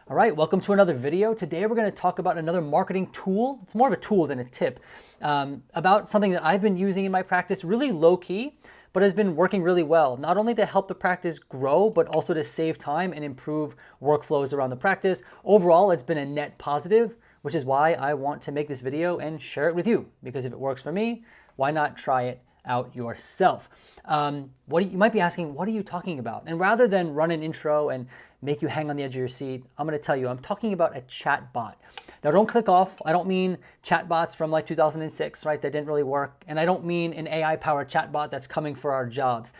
All right, welcome to another video. Today we're going to talk about another marketing tool. It's more of a tool than a tip, about something that I've been using in my practice, really low key, but has been working really well, not only to help the practice grow, but also to save time and improve workflows around the practice. Overall, it's been a net positive, which is why I want to make this video and share it with you, because if it works for me, why not try it out yourself? You might be asking, what are you talking about? And rather than run an intro and make you hang on the edge of your seat, I'm going to tell you, I'm talking about a chat bot. Now don't click off. I don't mean chat bots from like 2006, right? That didn't really work. And I don't mean an AI powered chat bot that's coming for our jobs.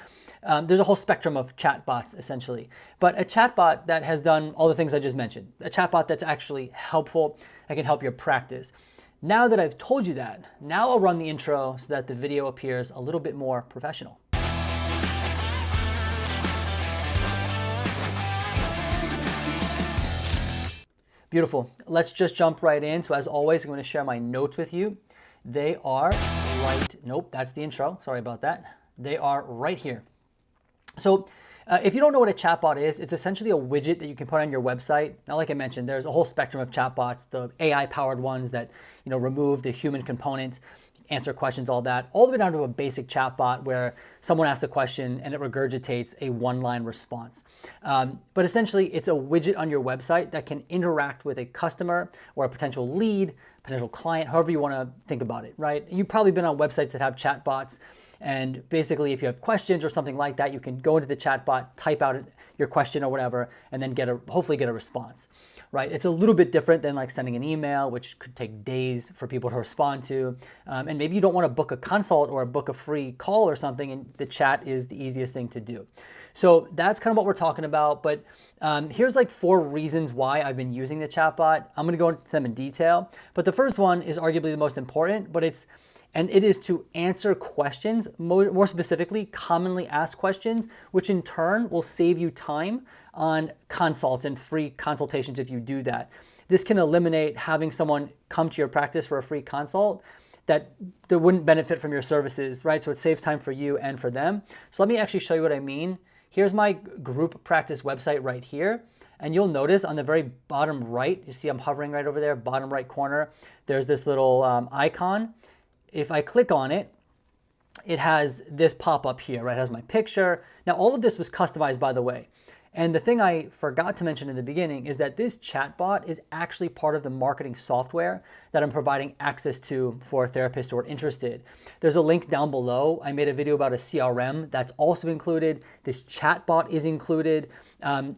There's a whole spectrum of chat bots essentially, but a chat bot that has done all the things I just mentioned, a chat bot that's actually helpful, that can help your practice. Now that I've told you that, now I'll run the intro so that the video appears a little bit more professional. Beautiful. Let's just jump right in. So as always, I'm going to share my notes with you. They are nope, that's the intro. Sorry about that. They are right here. So if you don't know what a chatbot is, it's essentially a widget that you can put on your website. Now, like I mentioned, there's a whole spectrum of chatbots, the AI-powered ones that remove the human component, answer questions, all that, all the way down to a basic chatbot where someone asks a question and it regurgitates a one-line response. But essentially, it's a widget on your website that can interact with a customer or a potential lead, potential client, however you want to think about it, right? You've probably been on websites that have chatbots. And basically, if you have questions or something like that, you can go into the chatbot, type out your question or whatever, and then hopefully get a response, right? It's a little bit different than like sending an email, which could take days for people to respond to. And maybe you don't want to book a consult or book a free call or something, and the chat is the easiest thing to do. So that's kind of what we're talking about. But here's like 4 reasons why I've been using the chatbot. I'm going to go into them in detail. But the first one is arguably the most important, but it is to answer questions, more specifically, commonly asked questions, which in turn will save you time on consults and free consultations if you do that. This can eliminate having someone come to your practice for a free consult that wouldn't benefit from your services, right? So it saves time for you and for them. So let me actually show you what I mean. Here's my group practice website right here. And you'll notice on the very bottom right, you see I'm hovering right over there, bottom right corner, there's this little icon. If I click on it, it has this pop up here, right? It has my picture. Now, all of this was customized, by the way. And the thing I forgot to mention in the beginning is that this chatbot is actually part of the marketing software that I'm providing access to for therapists who are interested. There's a link down below. I made a video about a CRM that's also included. This chatbot is included.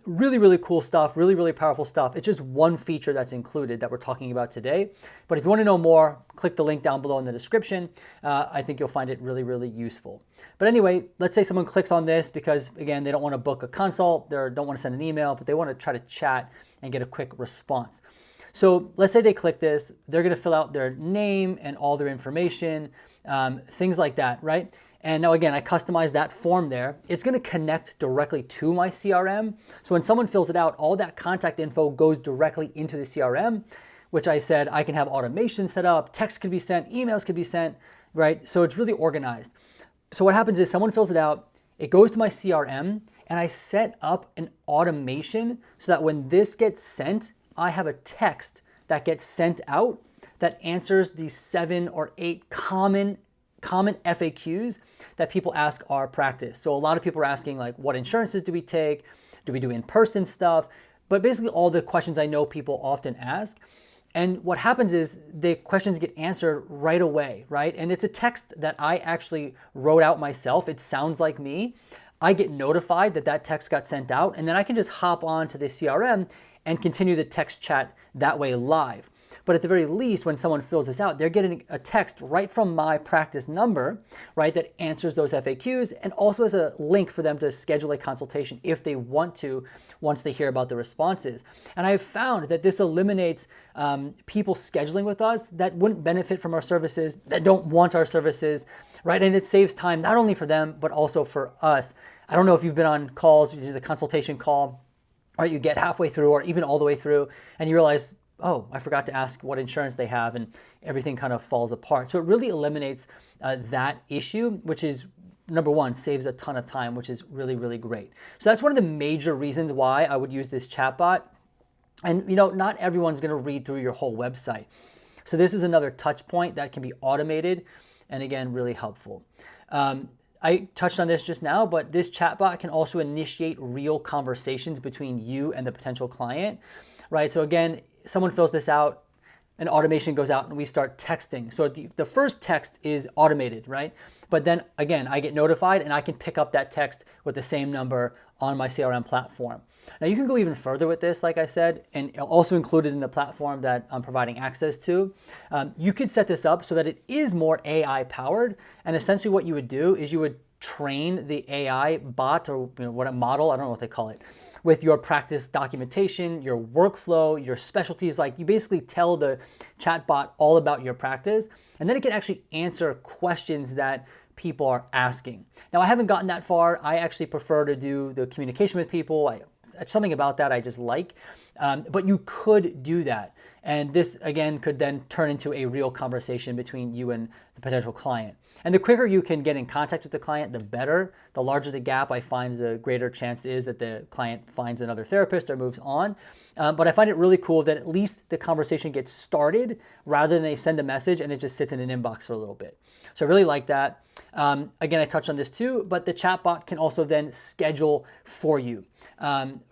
Really, really cool stuff, really, really powerful stuff. It's just one feature that's included that we're talking about today. But if you want to know more, click the link down below in the description. I think you'll find it really, really useful. But anyway, let's say someone clicks on this because, again, they don't want to book a consult, they don't want to send an email, but they want to try to chat and get a quick response. So let's say they click this, they're going to fill out their name and all their information, things like that, right? And now again, I customized that form there. It's going to connect directly to my CRM. So when someone fills it out, all that contact info goes directly into the CRM, which I said I can have automation set up, text could be sent, emails could be sent, right? So it's really organized. So what happens is someone fills it out, it goes to my CRM, and I set up an automation so that when this gets sent, I have a text that gets sent out that answers these 7 or 8 common FAQs that people ask our practice. So a lot of people are asking like, what insurances do we take? Do we do in-person stuff? But basically all the questions I know people often ask. And what happens is the questions get answered right away, right? And it's a text that I actually wrote out myself. It sounds like me. I get notified that that text got sent out, and then I can just hop on to the CRM and continue the text chat that way live. But at the very least, when someone fills this out, they're getting a text right from my practice number, right, that answers those FAQs and also has a link for them to schedule a consultation if they want to, once they hear about the responses. And I've found that this eliminates people scheduling with us that wouldn't benefit from our services, that don't want our services, right? And it saves time not only for them, but also for us. I don't know if you've been on calls, you do the consultation call, right? You get halfway through or even all the way through and you realize, oh, I forgot to ask what insurance they have, and everything kind of falls apart. So it really eliminates that issue, which is, number one, saves a ton of time, which is really, really great. So that's one of the major reasons why I would use this chatbot. And not everyone's going to read through your whole website. So this is another touch point that can be automated and again, really helpful. I touched on this just now, but this chatbot can also initiate real conversations between you and the potential client, right? So again, someone fills this out, an automation goes out and we start texting. So the first text is automated, right? But then again, I get notified and I can pick up that text with the same number on my CRM platform. Now you can go even further with this, like I said, and also included in the platform that I'm providing access to. You could set this up so that it is more AI powered. And essentially what you would do is you would train the AI bot or what a model, I don't know what they call it, with your practice documentation, your workflow, your specialties. Like you basically tell the chatbot all about your practice, and then it can actually answer questions that people are asking. Now, I haven't gotten that far. I actually prefer to do the communication with people. It's something about that I just like, but you could do that. And this, again, could then turn into a real conversation between you and the potential client. And the quicker you can get in contact with the client, the better. The larger the gap, I find the greater chance is that the client finds another therapist or moves on. But I find it really cool that at least the conversation gets started rather than they send a message and it just sits in an inbox for a little bit. So I really like that. Again, I touched on this too, but the chatbot can also then schedule for you.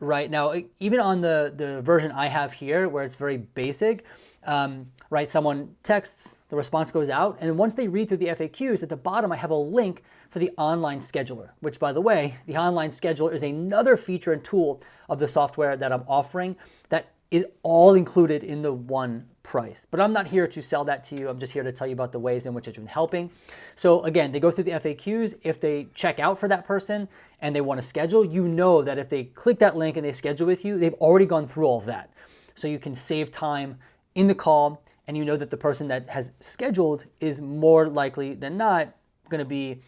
Right now, even on the version I have here, where it's very basic, right? Someone texts, the response goes out, and once they read through the FAQs, at the bottom I have a link for the online scheduler, which, by the way, the online scheduler is another feature and tool of the software that I'm offering that is all included in the one price. But I'm not here to sell that to you. I'm just here to tell you about the ways in which it's been helping. So again, they go through the FAQs. If they check out for that person and they want to schedule, you know that if they click that link and they schedule with you, they've already gone through all of that. So you can save time in the call, and you know that the person that has scheduled is more likely than not going to be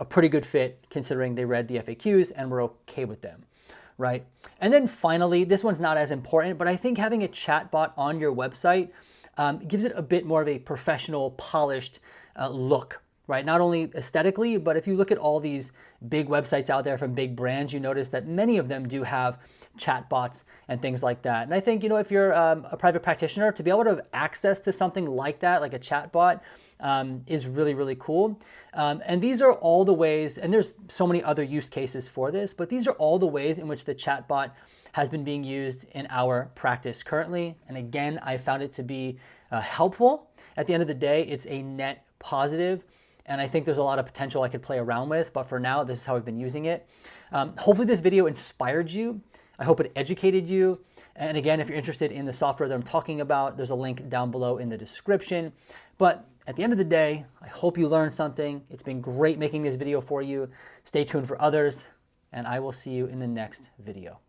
a pretty good fit considering they read the FAQs and we're okay with them, right? And then finally, this one's not as important, but I think having a chatbot on your website gives it a bit more of a professional, polished look, right? Not only aesthetically, but if you look at all these big websites out there from big brands, you notice that many of them do have chatbots and things like that. And I think, if you're a private practitioner, to be able to have access to something like that, like a chatbot, is really, really cool. And these are all the ways, and there's so many other use cases for this, but these are all the ways in which the chatbot has been being used in our practice currently. And again, I found it to be helpful. At the end of the day, it's a net positive. And I think there's a lot of potential I could play around with, but for now, this is how I've been using it. Hopefully this video inspired you. I hope it educated you. And again, if you're interested in the software that I'm talking about, there's a link down below in the description. But at the end of the day, I hope you learned something. It's been great making this video for you. Stay tuned for others, and I will see you in the next video.